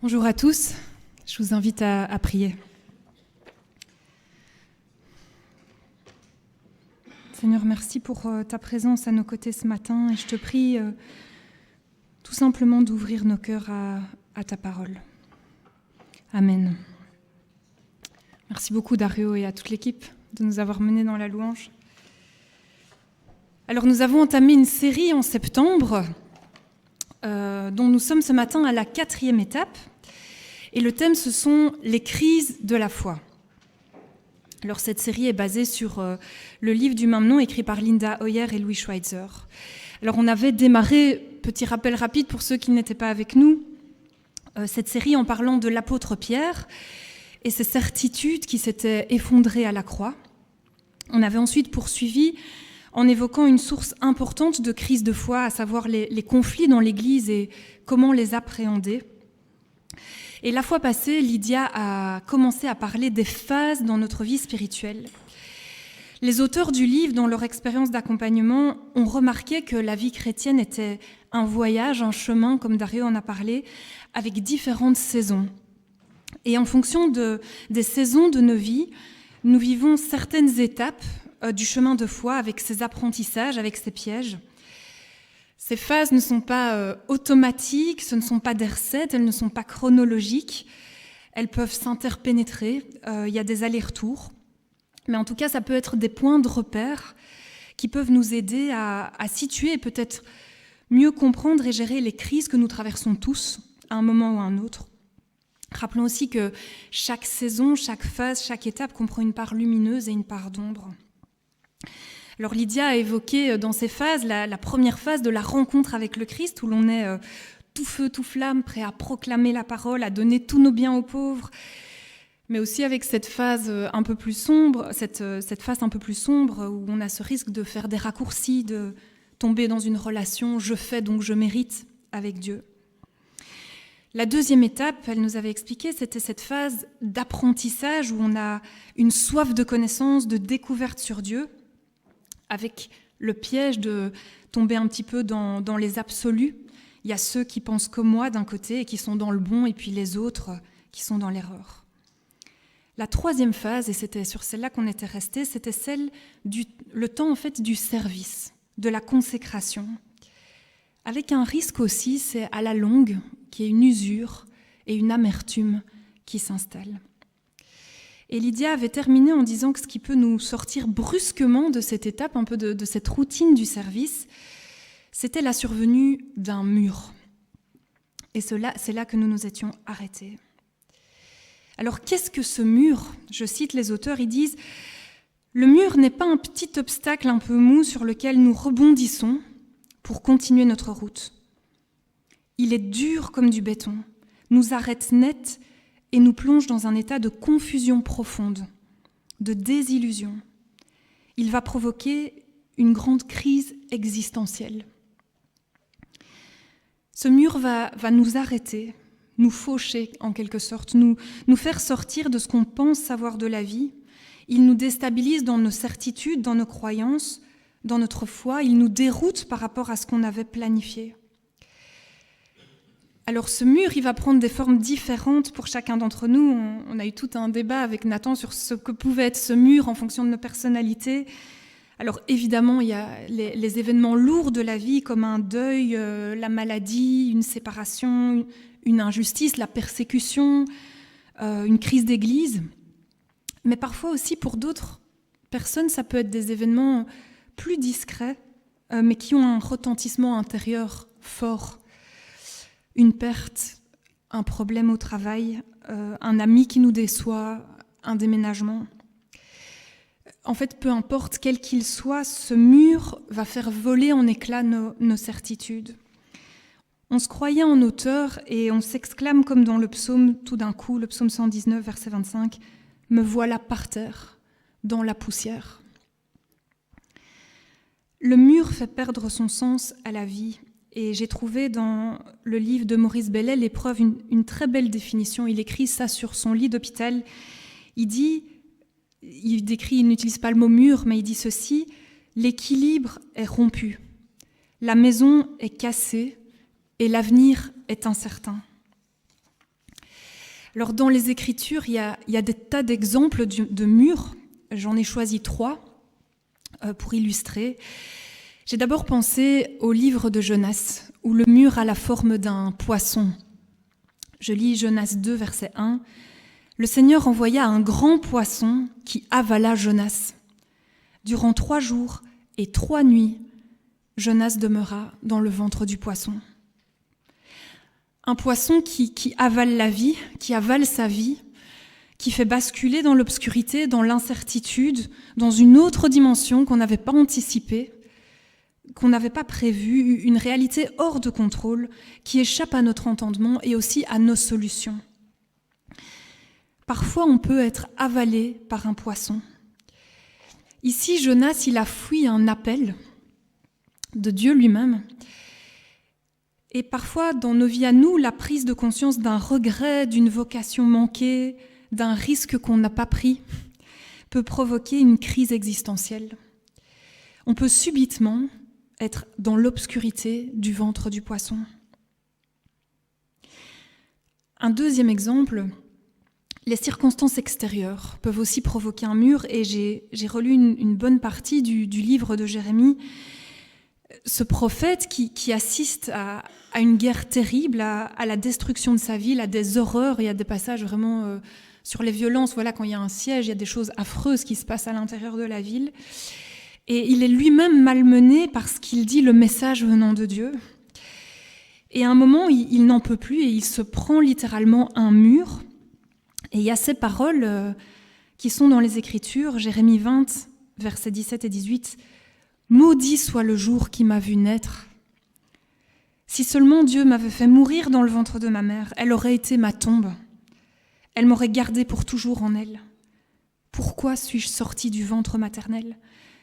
Bonjour à tous, je vous invite à prier. Seigneur, merci pour ta présence à nos côtés ce matin et je te prie tout simplement d'ouvrir nos cœurs à ta parole. Amen. Merci beaucoup Dario et à toute l'équipe de nous avoir menés dans la louange. Alors nous avons entamé une série en septembre dont nous sommes ce matin à la 4e étape. Et le thème, ce sont les crises de la foi. Alors cette série est basée sur le livre du même nom écrit par Linda Hoyer et Louis Schweitzer. Alors on avait démarré, petit rappel rapide pour ceux qui n'étaient pas avec nous, cette série en parlant de l'apôtre Pierre et ses certitudes qui s'étaient effondrées à la croix. On avait ensuite poursuivi en évoquant une source importante de crise de foi, à savoir les conflits dans l'Église et comment les appréhender. Et la fois passée, Lydia a commencé à parler des phases dans notre vie spirituelle. Les auteurs du livre, dans leur expérience d'accompagnement, ont remarqué que la vie chrétienne était un voyage, un chemin, comme Dario en a parlé, avec différentes saisons. Et en fonction des saisons de nos vies, nous vivons certaines étapes du chemin de foi avec ses apprentissages, avec ses pièges. Ces phases ne sont pas automatiques, ce ne sont pas des recettes, elles ne sont pas chronologiques, elles peuvent s'interpénétrer, il y a des allers-retours, mais en tout cas ça peut être des points de repère qui peuvent nous aider à situer et peut-être mieux comprendre et gérer les crises que nous traversons tous à un moment ou à un autre. Rappelons aussi que chaque saison, chaque phase, chaque étape comprend une part lumineuse et une part d'ombre. Alors Lydia a évoqué dans ces phases la première phase de la rencontre avec le Christ, où l'on est tout feu, tout flamme, prêt à proclamer la parole, à donner tous nos biens aux pauvres, mais aussi avec cette phase un peu plus sombre, cette phase un peu plus sombre où on a ce risque de faire des raccourcis, de tomber dans une relation « je fais donc je mérite » avec Dieu. La deuxième étape, elle nous avait expliqué, c'était cette phase d'apprentissage où on a une soif de connaissance, de découverte sur Dieu, avec le piège de tomber un petit peu dans les absolus. Il y a ceux qui pensent comme moi d'un côté et qui sont dans le bon, et puis les autres qui sont dans l'erreur. La troisième phase, et c'était sur celle-là qu'on était resté, c'était le temps en fait du service, de la consécration. Avec un risque aussi, c'est à la longue qu'il y ait une usure et une amertume qui s'installent. Et Lydia avait terminé en disant que ce qui peut nous sortir brusquement de cette étape, un peu de cette routine du service, c'était la survenue d'un mur. Et c'est là que nous nous étions arrêtés. Alors qu'est-ce que ce mur ? Je cite les auteurs, ils disent « Le mur n'est pas un petit obstacle un peu mou sur lequel nous rebondissons pour continuer notre route. Il est dur comme du béton, nous arrête net et nous plonge dans un état de confusion profonde, de désillusion. Il va provoquer une grande crise existentielle. Ce mur va nous arrêter, nous faucher en quelque sorte, nous faire sortir de ce qu'on pense savoir de la vie. Il nous déstabilise dans nos certitudes, dans nos croyances, dans notre foi. Il nous déroute par rapport à ce qu'on avait planifié. Alors ce mur, il va prendre des formes différentes pour chacun d'entre nous. On a eu tout un débat avec Nathan sur ce que pouvait être ce mur en fonction de nos personnalités. Alors évidemment, il y a les événements lourds de la vie comme un deuil, la maladie, une séparation, une injustice, la persécution, une crise d'église. Mais parfois aussi pour d'autres personnes, ça peut être des événements plus discrets, mais qui ont un retentissement intérieur fort. Une perte, un problème au travail, un ami qui nous déçoit, un déménagement. En fait, peu importe quel qu'il soit, ce mur va faire voler en éclats nos certitudes. On se croyait en hauteur et on s'exclame comme dans le psaume tout d'un coup, le psaume 119, verset 25, « Me voilà par terre, dans la poussière ». Le mur fait perdre son sens à la vie. Et j'ai trouvé dans le livre de Maurice Bellet, L'épreuve, une très belle définition. Il écrit ça sur son lit d'hôpital. Il n'utilise pas le mot mur, mais il dit ceci, « L'équilibre est rompu, la maison est cassée et l'avenir est incertain. » Alors dans les Écritures, il y a des tas d'exemples de murs. J'en ai choisi 3 pour illustrer. J'ai d'abord pensé au livre de Jonas, où le mur a la forme d'un poisson. Je lis Jonas 2, verset 1. « Le Seigneur envoya un grand poisson qui avala Jonas. Durant 3 jours et 3 nuits, Jonas demeura dans le ventre du poisson. » Un poisson qui avale la vie, qui avale sa vie, qui fait basculer dans l'obscurité, dans l'incertitude, dans une autre dimension qu'on n'avait pas anticipée, qu'on n'avait pas prévue, une réalité hors de contrôle qui échappe à notre entendement et aussi à nos solutions. Parfois, on peut être avalé par un poisson. Ici, Jonas, il a fui un appel de Dieu lui-même. Et parfois, dans nos vies à nous, la prise de conscience d'un regret, d'une vocation manquée, d'un risque qu'on n'a pas pris, peut provoquer une crise existentielle. On peut subitement être dans l'obscurité du ventre du poisson. Un deuxième exemple, les circonstances extérieures peuvent aussi provoquer un mur, et j'ai relu une bonne partie du livre de Jérémie. Ce prophète qui assiste à une guerre terrible, à la destruction de sa ville, à des horreurs. Il y a des passages vraiment sur les violences. Voilà, quand il y a un siège, il y a des choses affreuses qui se passent à l'intérieur de la ville. Et il est lui-même malmené parce qu'il dit le message venant de Dieu. Et à un moment, il n'en peut plus et il se prend littéralement un mur. Et il y a ces paroles qui sont dans les Écritures, Jérémie 20, versets 17 et 18. « Maudit soit le jour qui m'a vu naître. Si seulement Dieu m'avait fait mourir dans le ventre de ma mère, elle aurait été ma tombe. Elle m'aurait gardé pour toujours en elle. Pourquoi suis-je sortie du ventre maternel,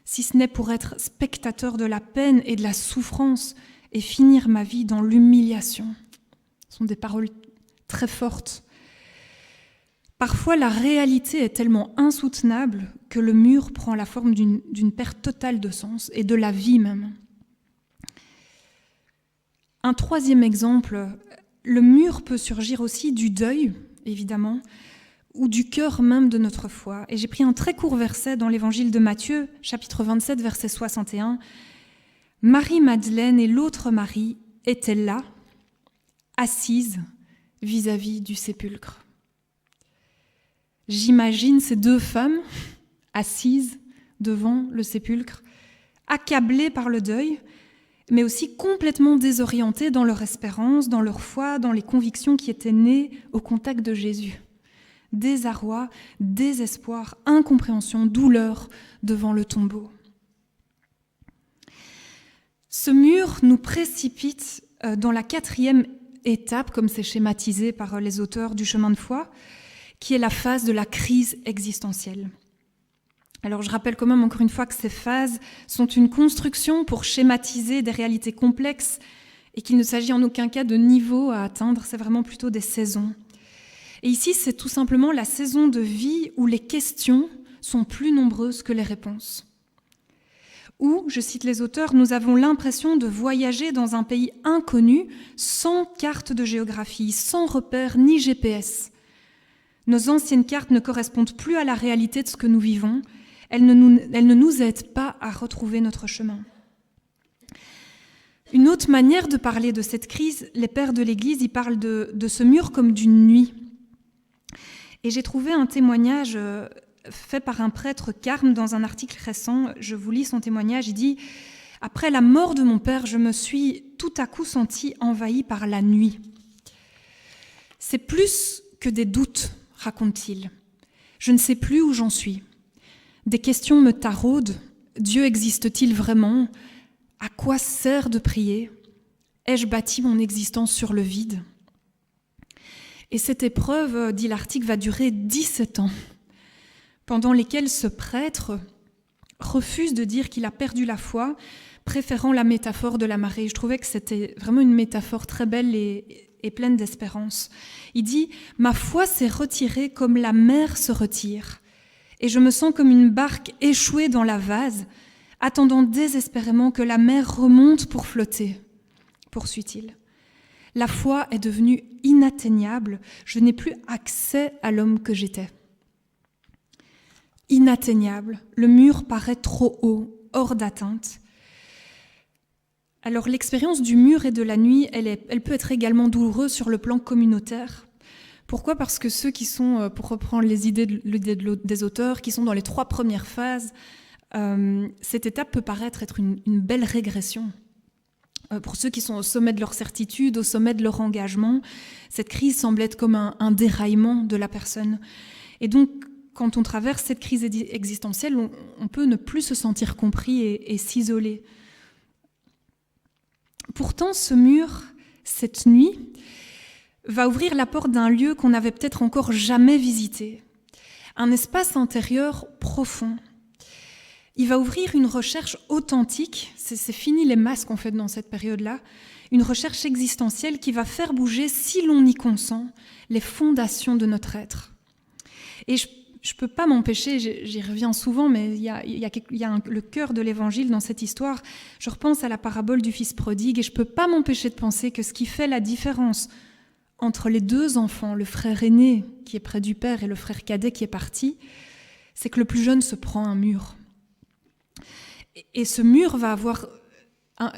si ce n'est pour être spectateur de la peine et de la souffrance et finir ma vie dans l'humiliation ?» Ce sont des paroles très fortes. Parfois, la réalité est tellement insoutenable que le mur prend la forme d'une perte totale de sens et de la vie même. Un troisième exemple, le mur peut surgir aussi du deuil, évidemment, ou du cœur même de notre foi. Et j'ai pris un très court verset dans l'évangile de Matthieu, chapitre 27, verset 61. « Marie-Madeleine et l'autre Marie étaient là, assises vis-à-vis du sépulcre. » J'imagine ces 2 femmes assises devant le sépulcre, accablées par le deuil, mais aussi complètement désorientées dans leur espérance, dans leur foi, dans les convictions qui étaient nées au contact de Jésus. Désarroi, désespoir, incompréhension, douleur devant le tombeau. Ce mur nous précipite dans la 4e étape, comme c'est schématisé par les auteurs du chemin de foi, qui est la phase de la crise existentielle. Alors je rappelle quand même encore une fois que ces phases sont une construction pour schématiser des réalités complexes et qu'il ne s'agit en aucun cas de niveaux à atteindre, c'est vraiment plutôt des saisons. Et ici, c'est tout simplement la saison de vie où les questions sont plus nombreuses que les réponses. Où, je cite les auteurs, nous avons l'impression de voyager dans un pays inconnu, sans carte de géographie, sans repères ni GPS. Nos anciennes cartes ne correspondent plus à la réalité de ce que nous vivons. Elles ne nous aident pas à retrouver notre chemin. Une autre manière de parler de cette crise, les pères de l'Église, ils parlent de ce mur comme d'une nuit. Et j'ai trouvé un témoignage fait par un prêtre carme dans un article récent. Je vous lis son témoignage. Il dit « Après la mort de mon père, je me suis tout à coup senti envahi par la nuit. C'est plus que des doutes, raconte-t-il. Je ne sais plus où j'en suis. Des questions me taraudent. Dieu existe-t-il vraiment? À quoi sert de prier? Ai-je bâti mon existence sur le vide? » Et cette épreuve, dit l'article, va durer 17 ans, pendant lesquels ce prêtre refuse de dire qu'il a perdu la foi, préférant la métaphore de la marée. Je trouvais que c'était vraiment une métaphore très belle et pleine d'espérance. Il dit « Ma foi s'est retirée comme la mer se retire, et je me sens comme une barque échouée dans la vase, attendant désespérément que la mer remonte pour flotter. » Poursuit-il. La foi est devenue inatteignable. Je n'ai plus accès à l'homme que j'étais. Inatteignable. Le mur paraît trop haut, hors d'atteinte. Alors l'expérience du mur et de la nuit, elle peut être également douloureuse sur le plan communautaire. Pourquoi ? Parce que ceux qui sont, pour reprendre les idées des auteurs, qui sont dans les 3 premières phases, cette étape peut paraître être une belle régression. Pour ceux qui sont au sommet de leur certitude, au sommet de leur engagement, cette crise semble être comme un déraillement de la personne. Et donc, quand on traverse cette crise existentielle, on peut ne plus se sentir compris et s'isoler. Pourtant, ce mur, cette nuit, va ouvrir la porte d'un lieu qu'on n'avait peut-être encore jamais visité, un espace intérieur profond. Il va ouvrir une recherche authentique, c'est fini les masques qu'on fait dans cette période-là, une recherche existentielle qui va faire bouger, si l'on y consent, les fondations de notre être. Et je ne peux pas m'empêcher, j'y reviens souvent, mais il y a le cœur de l'évangile dans cette histoire. Je repense à la parabole du fils prodigue et je ne peux pas m'empêcher de penser que ce qui fait la différence entre les 2 enfants, le frère aîné qui est près du père et le frère cadet qui est parti, c'est que le plus jeune se prend un mur. Et ce mur va avoir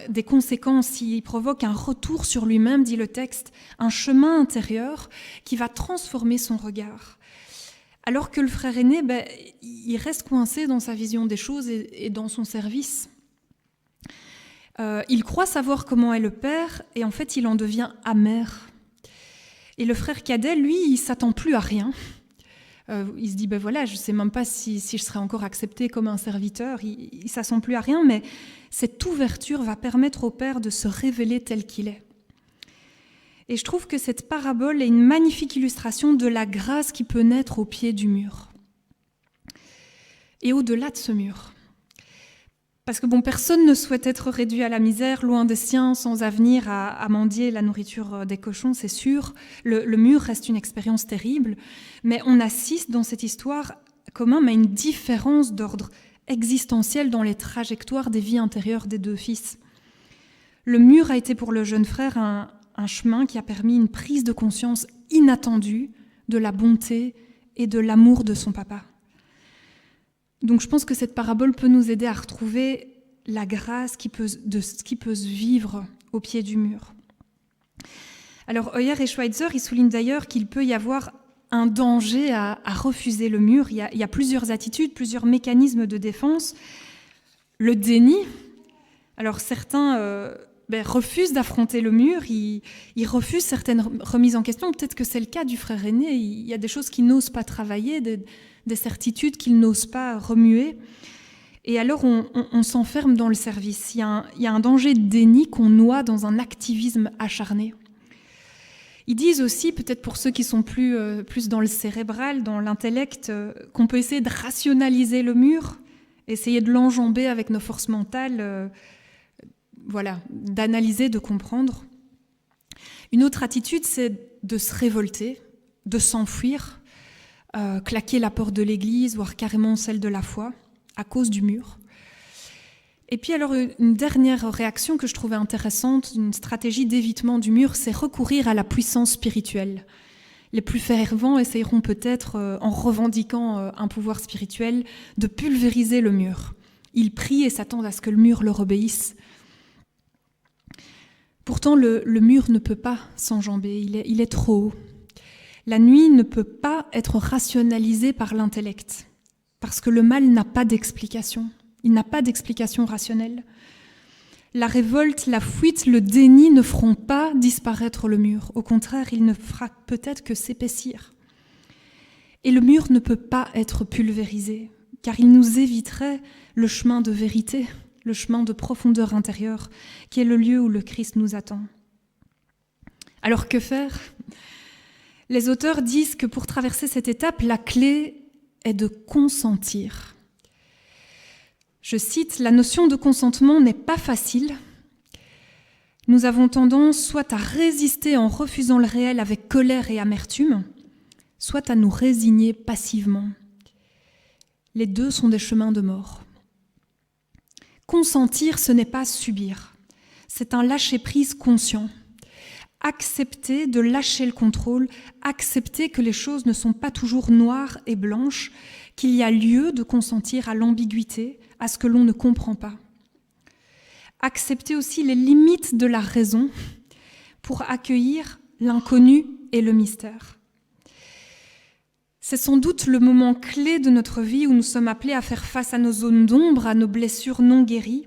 des conséquences, il provoque un retour sur lui-même, dit le texte, un chemin intérieur qui va transformer son regard. Alors que le frère aîné, il reste coincé dans sa vision des choses et dans son service. Il croit savoir comment est le père et en fait il en devient amer. Et le frère cadet, lui, il ne s'attend plus à rien. Il se dit, voilà, je ne sais même pas si je serai encore accepté comme un serviteur. Il ne s'attend plus à rien, mais cette ouverture va permettre au père de se révéler tel qu'il est. Et je trouve que cette parabole est une magnifique illustration de la grâce qui peut naître au pied du mur. Et au-delà de ce mur. Parce que personne ne souhaite être réduit à la misère, loin des siens, sans avenir, à mendier la nourriture des cochons, c'est sûr. Le mur reste une expérience terrible, mais on assiste dans cette histoire quand même à une différence d'ordre existentiel dans les trajectoires des vies intérieures des 2 fils. Le mur a été pour le jeune frère un chemin qui a permis une prise de conscience inattendue de la bonté et de l'amour de son papa. Donc je pense que cette parabole peut nous aider à retrouver la grâce de ce qui peut se vivre au pied du mur. Alors Hoyer et Schweitzer, ils soulignent d'ailleurs qu'il peut y avoir un danger à refuser le mur. Il y a plusieurs attitudes, plusieurs mécanismes de défense. Le déni. Alors certains refusent d'affronter le mur, ils refusent certaines remises en question. Peut-être que c'est le cas du frère aîné. Il y a des choses qu'ils n'osent pas travailler, des certitudes qu'ils n'osent pas remuer. Et alors on s'enferme dans le service. Il y a un danger de déni qu'on noie dans un activisme acharné. Ils disent aussi, peut-être pour ceux qui sont plus dans le cérébral, dans l'intellect, qu'on peut essayer de rationaliser le mur, essayer de l'enjamber avec nos forces mentales, d'analyser, de comprendre. Une autre attitude, c'est de se révolter, de s'enfuir, claquer la porte de l'église, voire carrément celle de la foi, à cause du mur. Et puis alors, une dernière réaction que je trouvais intéressante, une stratégie d'évitement du mur, c'est recourir à la puissance spirituelle. Les plus fervents essayeront peut-être, en revendiquant un pouvoir spirituel, de pulvériser le mur. Ils prient et s'attendent à ce que le mur leur obéisse. Pourtant, le mur ne peut pas s'enjamber, il est trop haut. La nuit ne peut pas être rationalisée par l'intellect, parce que le mal n'a pas d'explication. Il n'a pas d'explication rationnelle. La révolte, la fuite, le déni ne feront pas disparaître le mur. Au contraire, il ne fera peut-être que s'épaissir. Et le mur ne peut pas être pulvérisé, car il nous éviterait le chemin de vérité, le chemin de profondeur intérieure, qui est le lieu où le Christ nous attend. Alors que faire ? Les auteurs disent que pour traverser cette étape, la clé est de consentir. Je cite, « La notion de consentement n'est pas facile. Nous avons tendance soit à résister en refusant le réel avec colère et amertume, soit à nous résigner passivement. Les 2 sont des chemins de mort. Consentir, ce n'est pas subir. C'est un lâcher-prise conscient. Accepter de lâcher le contrôle, accepter que les choses ne sont pas toujours noires et blanches, qu'il y a lieu de consentir à l'ambiguïté, à ce que l'on ne comprend pas. Accepter aussi les limites de la raison pour accueillir l'inconnu et le mystère. C'est sans doute le moment clé de notre vie où nous sommes appelés à faire face à nos zones d'ombre, à nos blessures non guéries,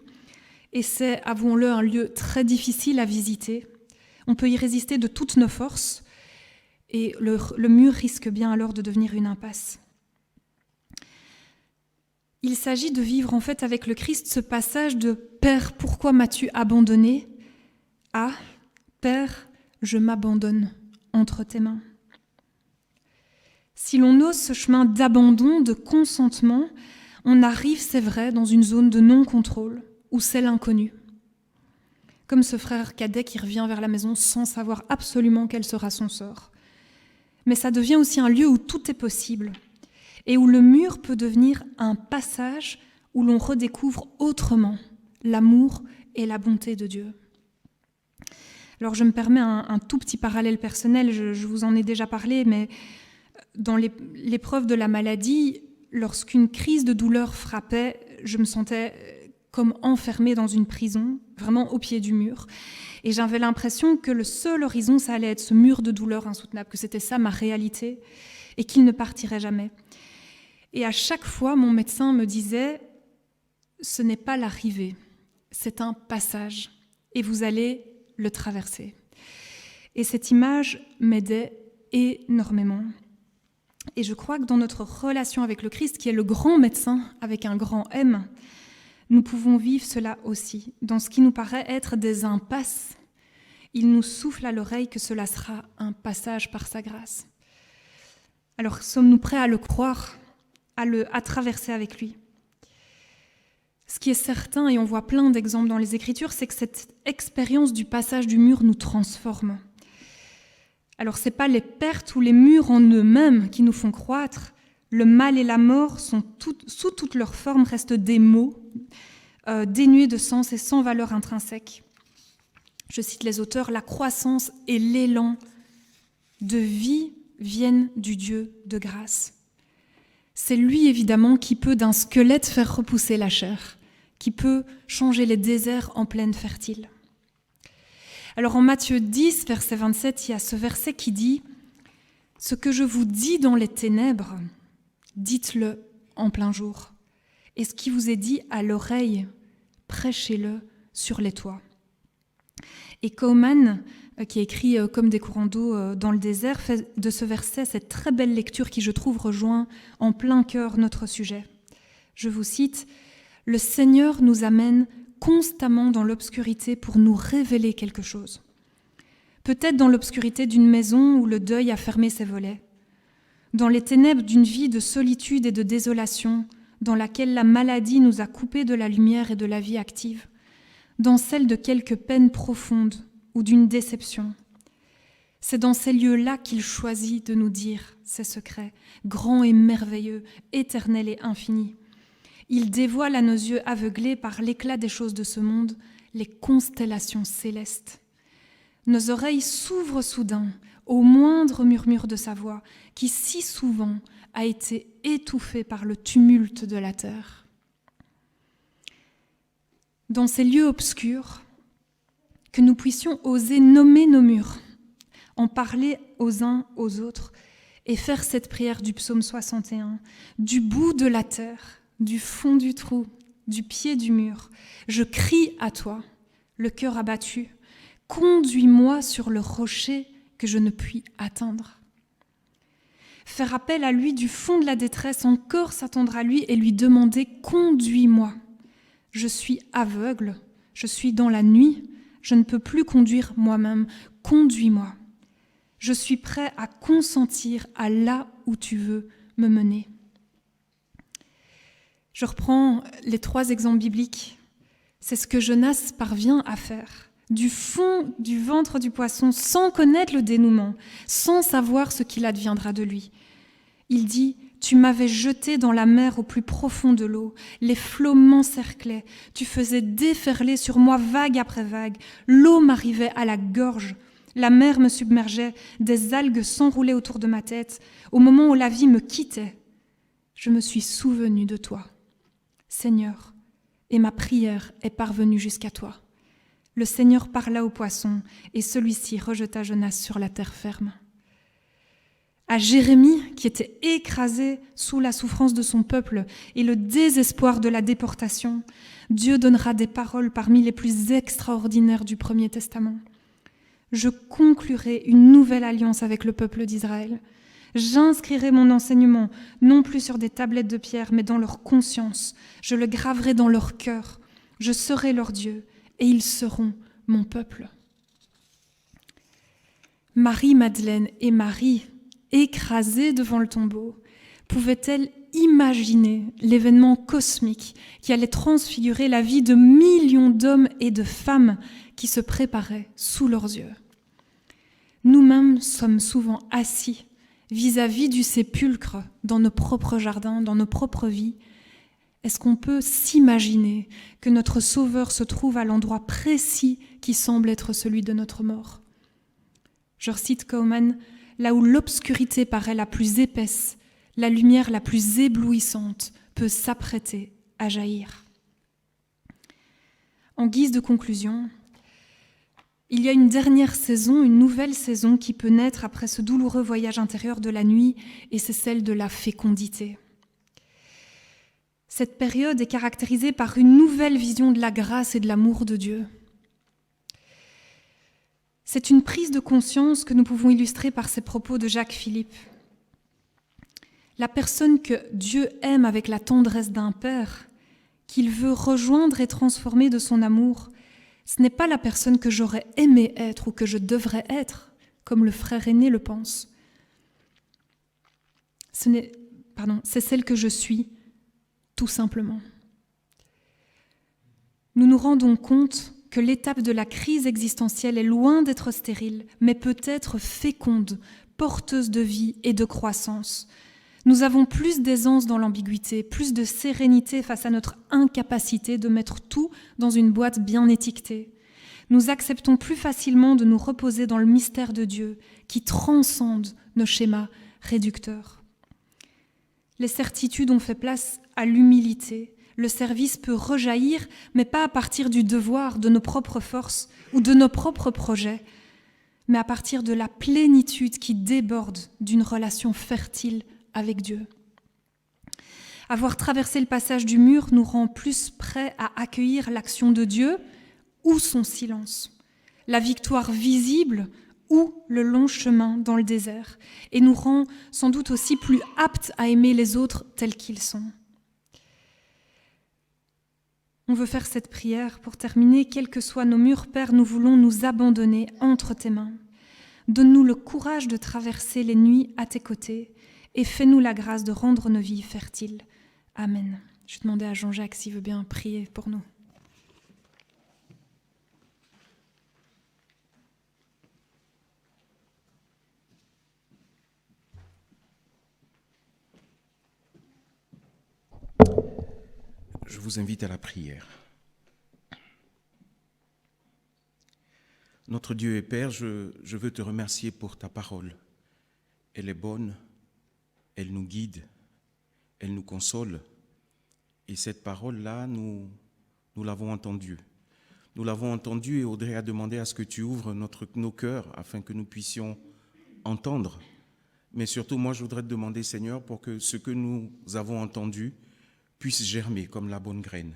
et c'est, avouons-le, un lieu très difficile à visiter. On peut y résister de toutes nos forces et le mur risque bien alors de devenir une impasse. Il s'agit de vivre en fait avec le Christ ce passage de « Père, pourquoi m'as-tu abandonné ?» à « Père, je m'abandonne entre tes mains ». Si l'on ose ce chemin d'abandon, de consentement, on arrive, c'est vrai, dans une zone de non-contrôle où c'est l'inconnu. Comme ce frère cadet qui revient vers la maison sans savoir absolument quel sera son sort. Mais ça devient aussi un lieu où tout est possible et où le mur peut devenir un passage où l'on redécouvre autrement l'amour et la bonté de Dieu. Alors je me permets un tout petit parallèle personnel, je vous en ai déjà parlé, mais dans l'épreuve de la maladie, lorsqu'une crise de douleur frappait, je me sentais comme enfermée dans une prison, vraiment au pied du mur. Et j'avais l'impression que le seul horizon, ça allait être ce mur de douleur insoutenable, que c'était ça ma réalité, et qu'il ne partirait jamais. Et à chaque fois, mon médecin me disait, ce n'est pas l'arrivée, c'est un passage, et vous allez le traverser. Et cette image m'aidait énormément. Et je crois que dans notre relation avec le Christ, qui est le grand médecin avec un grand M, nous pouvons vivre cela aussi. Dans ce qui nous paraît être des impasses, il nous souffle à l'oreille que cela sera un passage par sa grâce. Alors, sommes-nous prêts à le croire, à traverser avec lui ? Ce qui est certain, et on voit plein d'exemples dans les Écritures, c'est que cette expérience du passage du mur nous transforme. Alors, ce n'est pas les pertes ou les murs en eux-mêmes qui nous font croître. Le mal et la mort, sous toutes leurs formes, restent des mots dénués de sens et sans valeur intrinsèque. Je cite les auteurs, « La croissance et l'élan de vie viennent du Dieu de grâce. » C'est lui, évidemment, qui peut d'un squelette faire repousser la chair, qui peut changer les déserts en plaine fertile. Alors en Matthieu 10, verset 27, il y a ce verset qui dit « Ce que je vous dis dans les ténèbres, dites-le en plein jour. Et ce qui vous est dit à l'oreille, prêchez-le sur les toits. » Et Kauman, qui écrit « Comme des courants d'eau dans le désert », fait de ce verset cette très belle lecture qui, je trouve, rejoint en plein cœur notre sujet. Je vous cite « Le Seigneur nous amène constamment dans l'obscurité pour nous révéler quelque chose. Peut-être dans l'obscurité d'une maison où le deuil a fermé ses volets, dans les ténèbres d'une vie de solitude et de désolation, dans laquelle la maladie nous a coupés de la lumière et de la vie active, dans celle de quelques peines profondes ou d'une déception. C'est dans ces lieux-là qu'il choisit de nous dire ses secrets, grands et merveilleux, éternels et infinis. Il dévoile à nos yeux aveuglés par l'éclat des choses de ce monde les constellations célestes. Nos oreilles s'ouvrent soudain au moindre murmure de sa voix, qui si souvent a été étouffé par le tumulte de la terre. Dans ces lieux obscurs, que nous puissions oser nommer nos murs, en parler aux uns aux autres et faire cette prière du psaume 61, du bout de la terre, du fond du trou, du pied du mur, je crie à toi, le cœur abattu, conduis-moi sur le rocher que je ne puis atteindre. Faire appel à lui du fond de la détresse, encore s'attendre à lui et lui demander « Conduis-moi ». Je suis aveugle, je suis dans la nuit, je ne peux plus conduire moi-même, conduis-moi. Je suis prêt à consentir à là où tu veux me mener. Je reprends les 3 exemples bibliques. C'est ce que Jonas parvient à faire. Du fond du ventre du poisson, sans connaître le dénouement, sans savoir ce qu'il adviendra de lui. Il dit « Tu m'avais jeté dans la mer au plus profond de l'eau, les flots m'encerclaient, tu faisais déferler sur moi vague après vague, l'eau m'arrivait à la gorge, La mer me submergeait, des algues s'enroulaient autour de ma tête. Au moment où la vie me quittait, je me suis souvenu de toi, Seigneur, et ma prière est parvenue jusqu'à toi. Le Seigneur parla au poisson, et celui-ci rejeta Jonas sur la terre ferme. À Jérémie, qui était écrasé sous la souffrance de son peuple et le désespoir de la déportation, Dieu donnera des paroles parmi les plus extraordinaires du Premier Testament. Je conclurai une nouvelle alliance avec le peuple d'Israël. J'inscrirai mon enseignement non plus sur des tablettes de pierre, mais dans leur conscience. Je le graverai dans leur cœur. Je serai leur Dieu et ils seront mon peuple. Marie-Madeleine et Marie, écrasées devant le tombeau, pouvaient-elles imaginer l'événement cosmique qui allait transfigurer la vie de millions d'hommes et de femmes qui se préparaient sous leurs yeux? Nous-mêmes sommes souvent assis vis-à-vis du sépulcre dans nos propres jardins, dans nos propres vies. Est-ce qu'on peut s'imaginer que notre Sauveur se trouve à l'endroit précis qui semble être celui de notre mort? Je recite Kauman, là où l'obscurité paraît la plus épaisse, la lumière la plus éblouissante peut s'apprêter à jaillir. En guise de conclusion, il y a une dernière saison, une nouvelle saison qui peut naître après ce douloureux voyage intérieur de la nuit, et c'est celle de la fécondité. Cette période est caractérisée par une nouvelle vision de la grâce et de l'amour de Dieu. C'est une prise de conscience que nous pouvons illustrer par ces propos de Jacques Philippe. La personne que Dieu aime avec la tendresse d'un père, qu'il veut rejoindre et transformer de son amour, ce n'est pas la personne que j'aurais aimé être ou que je devrais être, comme le frère aîné le pense. C'est celle que je suis, tout simplement. Nous nous rendons compte que l'étape de la crise existentielle est loin d'être stérile, mais peut être féconde, porteuse de vie et de croissance. Nous avons plus d'aisance dans l'ambiguïté, plus de sérénité face à notre incapacité de mettre tout dans une boîte bien étiquetée. Nous acceptons plus facilement de nous reposer dans le mystère de Dieu qui transcende nos schémas réducteurs. Les certitudes ont fait place à l'humilité. Le service peut rejaillir, mais pas à partir du devoir, de nos propres forces ou de nos propres projets, mais à partir de la plénitude qui déborde d'une relation fertile avec Dieu. Avoir traversé le passage du mur nous rend plus prêts à accueillir l'action de Dieu ou son silence, la victoire visible ou le long chemin dans le désert, et nous rend sans doute aussi plus aptes à aimer les autres tels qu'ils sont. On veut faire cette prière pour terminer. Quels que soient nos murs, Père, nous voulons nous abandonner entre tes mains. Donne-nous le courage de traverser les nuits à tes côtés et fais-nous la grâce de rendre nos vies fertiles. Amen. Je vais demander à Jean-Jacques s'il veut bien prier pour nous. Je vous invite à la prière. Notre Dieu et Père, je veux te remercier pour ta parole. Elle est bonne, elle nous guide, elle nous console. Et cette parole-là, nous l'avons entendue. Nous l'avons entendue et Audrey a demandé à ce que tu ouvres nos cœurs afin que nous puissions entendre. Mais surtout, moi, je voudrais te demander, Seigneur, pour que ce que nous avons entendu puisse germer comme la bonne graine.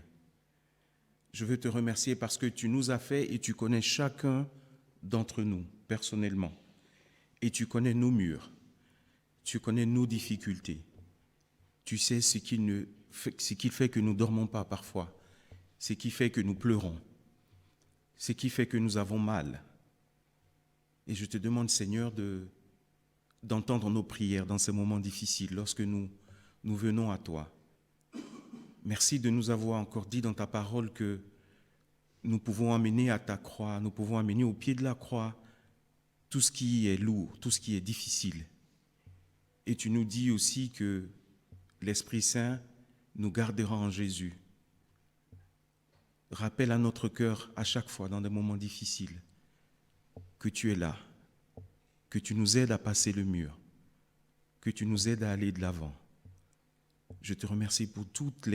Je veux te remercier parce que tu nous as fait et tu connais chacun d'entre nous personnellement. Et tu connais nos murs, tu connais nos difficultés. Tu sais ce qui fait que nous ne dormons pas parfois, ce qui fait que nous pleurons, ce qui fait que nous avons mal. Et je te demande, Seigneur, d'entendre nos prières dans ces moments difficiles, lorsque nous venons à toi. Merci de nous avoir encore dit dans ta parole que nous pouvons amener à ta croix, nous pouvons amener au pied de la croix tout ce qui est lourd, tout ce qui est difficile. Et tu nous dis aussi que l'Esprit Saint nous gardera en Jésus. Rappelle à notre cœur à chaque fois dans des moments difficiles que tu es là que tu nous aides à passer le mur, que tu nous aides à aller de l'avant. Je te remercie pour toutes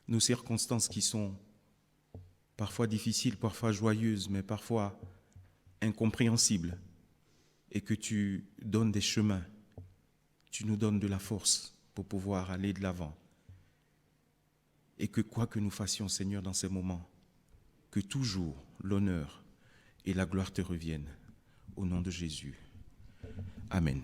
nos circonstances qui sont parfois difficiles, parfois joyeuses, mais parfois incompréhensibles, et que tu donnes des chemins, tu nous donnes de la force pour pouvoir aller de l'avant. Et que quoi que nous fassions, Seigneur, dans ces moments, que toujours l'honneur et la gloire te reviennent. Au nom de Jésus. Amen.